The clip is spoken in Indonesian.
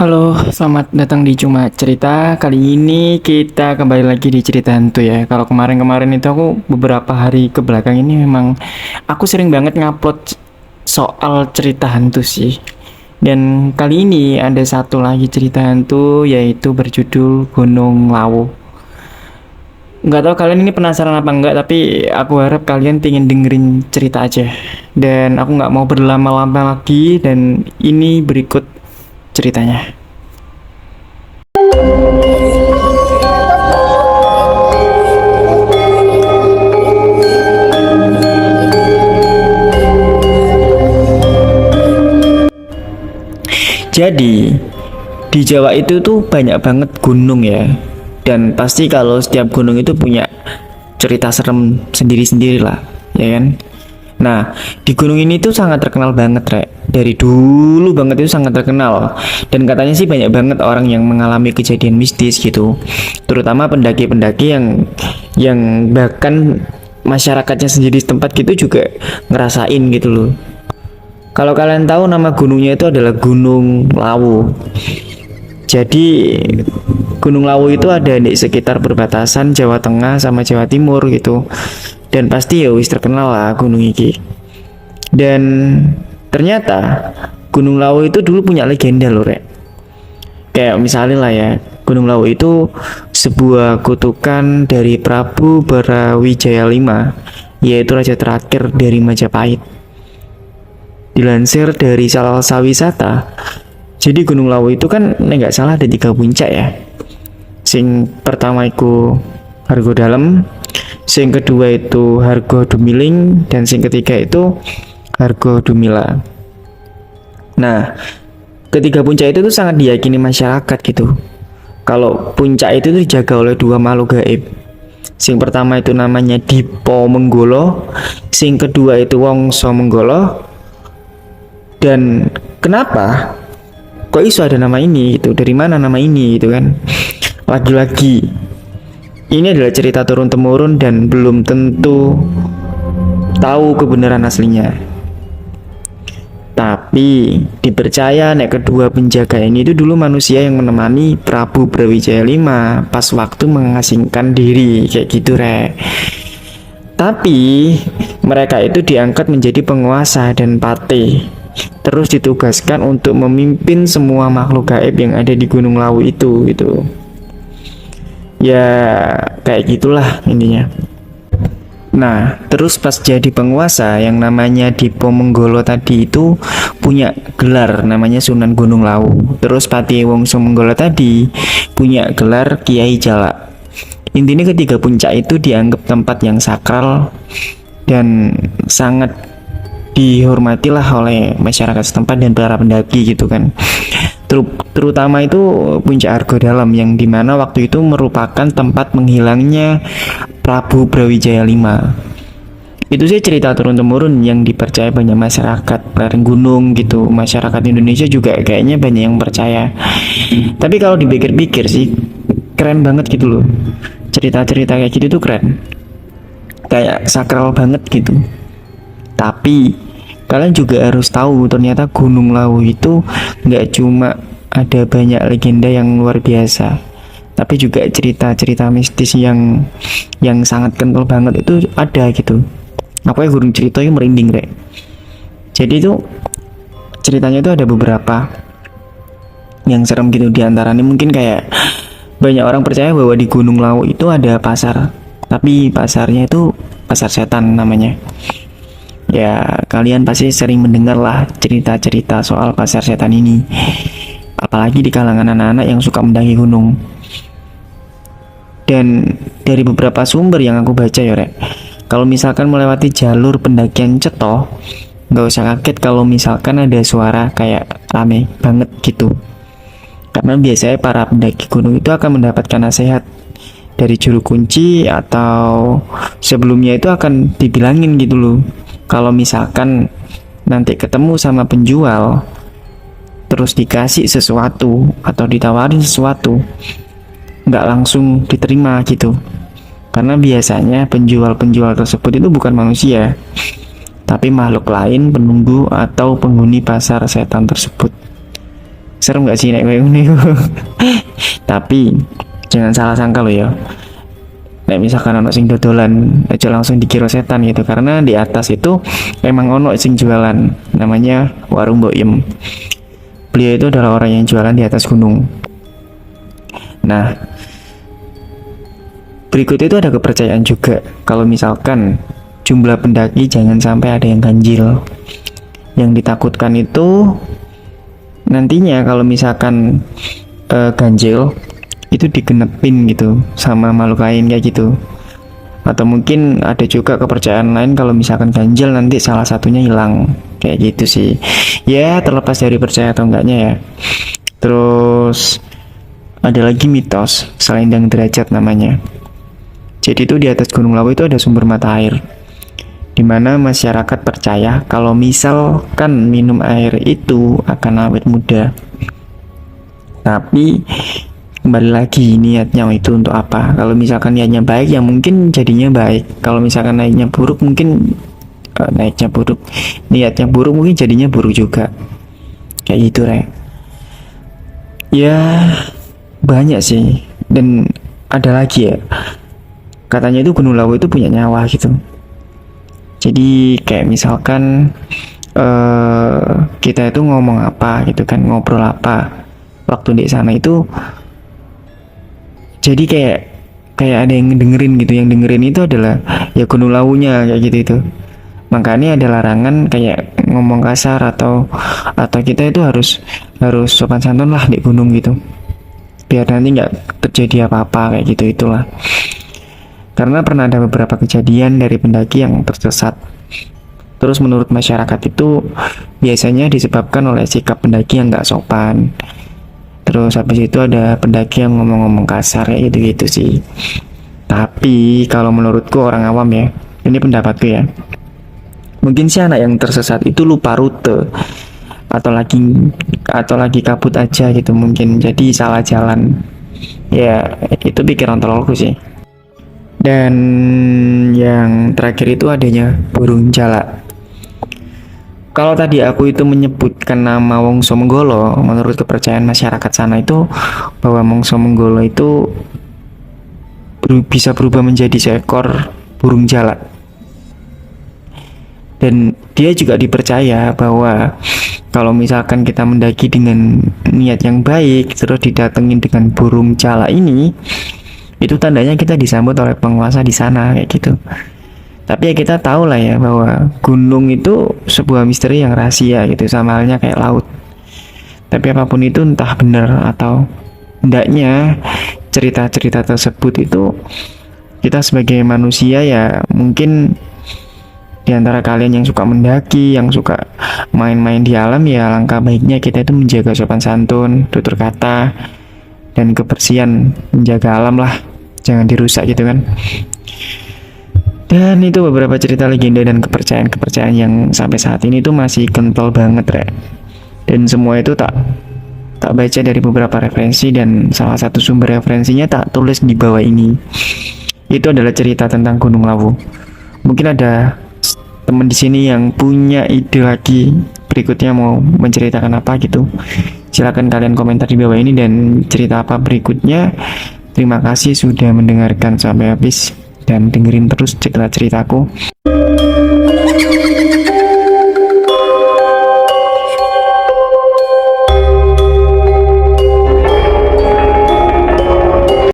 Halo, selamat datang di Cuma Cerita. Kali ini kita kembali lagi di cerita hantu ya. Kalau kemarin-kemarin itu aku beberapa hari ke belakang ini memang aku sering banget ngupload soal cerita hantu sih. Dan kali ini ada satu lagi cerita hantu yaitu berjudul Gunung Lawu. Nggak tahu kalian ini penasaran apa enggak, tapi aku harap kalian pengen dengerin cerita aja. Dan aku nggak mau berlama-lama lagi dan ini berikut ceritanya. Jadi, di Jawa itu tuh banyak banget gunung ya. Dan pasti kalau setiap gunung itu punya cerita serem sendiri-sendiri lah, ya kan? Nah, di gunung ini tuh sangat terkenal banget, Rek. Dari dulu banget itu sangat terkenal. Dan katanya sih banyak banget orang yang mengalami kejadian mistis gitu. Terutama pendaki-pendaki yang bahkan masyarakatnya sendiri setempat gitu juga ngerasain gitu loh. Kalau kalian tahu nama gunungnya itu adalah Gunung Lawu. Jadi Gunung Lawu itu ada di sekitar perbatasan Jawa Tengah sama Jawa Timur gitu. Dan pasti ya wis terkenal lah gunung iki. Dan ternyata Gunung Lawu itu dulu punya legenda loh, Rek. Kayak misalnya lah ya, Gunung Lawu itu sebuah kutukan dari Prabu Brawijaya V, yaitu raja terakhir dari Majapahit. Dilansir dari Salsa Wisata, jadi Gunung Lawu itu kan nggak salah ada 3 puncak ya. Sing pertama itu Hargo Dalem, sing kedua itu Hargo Dumiling, dan sing ketiga itu Hargo Dumila. Nah, ketiga puncak itu tuh sangat diyakini masyarakat gitu. Kalau puncak itu tuh dijaga oleh 2 makhluk gaib. Sing pertama itu namanya Dipo Menggolo, sing kedua itu Wongso Menggolo. Dan kenapa kok iso ada nama ini gitu? Dari mana nama ini gitu kan? Lagi-lagi ini adalah cerita turun temurun dan belum tentu tahu kebenaran aslinya. Tapi dipercaya nek kedua penjaga ini itu dulu manusia yang menemani Prabu Brawijaya V pas waktu mengasingkan diri kayak gitu, Rek. Tapi mereka itu diangkat menjadi penguasa dan patih. Terus ditugaskan untuk memimpin semua makhluk gaib yang ada di Gunung Lawu itu gitu. Ya kayak gitulah intinya. Nah, terus pas jadi penguasa yang namanya Dipo Menggolo tadi itu punya gelar namanya Sunan Gunung Lawu. Terus Pati Wongso Menggolo tadi punya gelar Kiai Jalak. Intinya ketiga puncak itu dianggap tempat yang sakral dan sangat dihormatilah oleh masyarakat setempat dan para pendaki gitu kan. Terutama itu puncak Argo Dalam yang dimana waktu itu merupakan tempat menghilangnya Prabu Brawijaya V. Itu sih cerita turun temurun yang dipercaya banyak masyarakat lereng gunung gitu. Masyarakat Indonesia juga kayaknya banyak yang percaya. Tapi kalau dipikir-pikir sih keren banget gitu loh. Cerita-cerita kayak gitu tuh keren. Kayak sakral banget gitu. Tapi kalian juga harus tahu ternyata Gunung Lawu itu nggak cuma ada banyak legenda yang luar biasa, tapi juga cerita-cerita mistis yang sangat kental banget itu ada gitu. Apa ya gurung cerita yang merinding, Rek. Jadi itu ceritanya itu ada beberapa yang serem gitu, diantaranya mungkin kayak banyak orang percaya bahwa di Gunung Lawu itu ada pasar, tapi pasarnya itu pasar setan namanya. Ya, kalian pasti sering mendengar lah cerita-cerita soal pasar setan ini. Apalagi di kalangan anak-anak yang suka mendaki gunung. Dan dari beberapa sumber yang aku baca ya, Rek, kalau misalkan melewati jalur pendakian Cetoh, nggak usah kaget kalau misalkan ada suara kayak rame banget gitu. Karena biasanya para pendaki gunung itu akan mendapatkan nasihat dari juru kunci atau sebelumnya itu akan dibilangin gitu loh. Kalau misalkan nanti ketemu sama penjual terus dikasih sesuatu atau ditawarin sesuatu, nggak langsung diterima gitu. Karena biasanya penjual-penjual tersebut itu bukan manusia, tapi makhluk lain penunggu atau penghuni pasar setan tersebut. Serem gak sih naik kayak gini? Tapi jangan salah sangka loh ya. Nek misalkan ono sing dodolan aja langsung dikira setan gitu, karena di atas itu emang ono sing jualan, namanya warung Mbok Yem. Beliau itu adalah orang yang jualan di atas gunung. Nah, berikut itu ada kepercayaan juga kalau misalkan jumlah pendaki jangan sampai ada yang ganjil. Yang ditakutkan itu nantinya kalau misalkan ganjil itu digenepin gitu sama makhluk lain kayak gitu. Atau mungkin ada juga kepercayaan lain kalau misalkan ganjil nanti salah satunya hilang kayak gitu sih. Ya terlepas dari percaya atau enggaknya ya. Terus ada lagi mitos selendang derajat namanya. Jadi itu di atas Gunung Lawu itu ada sumber mata air, dimana masyarakat percaya kalau misalkan minum air itu akan awet muda. Tapi kembali lagi niatnya itu untuk apa. Kalau misalkan niatnya baik ya mungkin jadinya baik. Kalau misalkan niatnya buruk mungkin niatnya buruk mungkin jadinya buruk juga. Kayak gitu ya, banyak sih. Dan ada lagi ya, katanya itu Gunung Lawu itu punya nyawa gitu. Jadi kayak misalkan kita itu ngomong apa gitu kan, ngobrol apa waktu di sana itu, jadi kayak ada yang dengerin gitu. Yang dengerin itu adalah ya Gunung Lawunya kayak gitu itu. Makanya ada larangan kayak ngomong kasar atau kita itu harus sopan santun lah di gunung gitu, biar nanti nggak terjadi apa-apa kayak gitu itulah. Karena pernah ada beberapa kejadian dari pendaki yang tersesat. Terus menurut masyarakat itu biasanya disebabkan oleh sikap pendaki yang nggak sopan. Terus habis itu ada pendaki yang ngomong-ngomong kasar kayak gitu-gitu sih. Tapi kalau menurutku orang awam ya, ini pendapatku ya, mungkin si anak yang tersesat itu lupa rute atau lagi kabut aja gitu mungkin, jadi salah jalan. Ya itu pikiran tololku sih. Dan yang terakhir itu adanya burung jalak. Kalau tadi aku itu menyebutkan nama Wongso Menggolo, menurut kepercayaan masyarakat sana itu bahwa Wongso Menggolo itu bisa berubah menjadi seekor burung jalak. Dan dia juga dipercaya bahwa kalau misalkan kita mendaki dengan niat yang baik, terus didatengin dengan burung jalak ini, itu tandanya kita disambut oleh penguasa di sana kayak gitu. Tapi ya kita tahu lah ya bahwa gunung itu sebuah misteri yang rahasia gitu, sama halnya kayak laut. Tapi apapun itu, entah benar atau hendaknya cerita-cerita tersebut itu, kita sebagai manusia ya mungkin di antara kalian yang suka mendaki, yang suka main-main di alam, ya langkah baiknya kita itu menjaga sopan santun, tutur kata, dan kebersihan, menjaga alam lah, jangan dirusak gitu kan. Dan itu beberapa cerita legenda dan kepercayaan yang sampai saat ini tuh masih kental banget Dan semua itu tak baca dari beberapa referensi, dan salah satu sumber referensinya tak tulis di bawah ini. Itu adalah cerita tentang Gunung Lawu. Mungkin ada teman di sini yang punya ide lagi berikutnya mau menceritakan apa gitu. Silakan kalian komentar di bawah ini dan cerita apa berikutnya. Terima kasih sudah mendengarkan sampai habis dan dengerin terus cerita-ceritaku.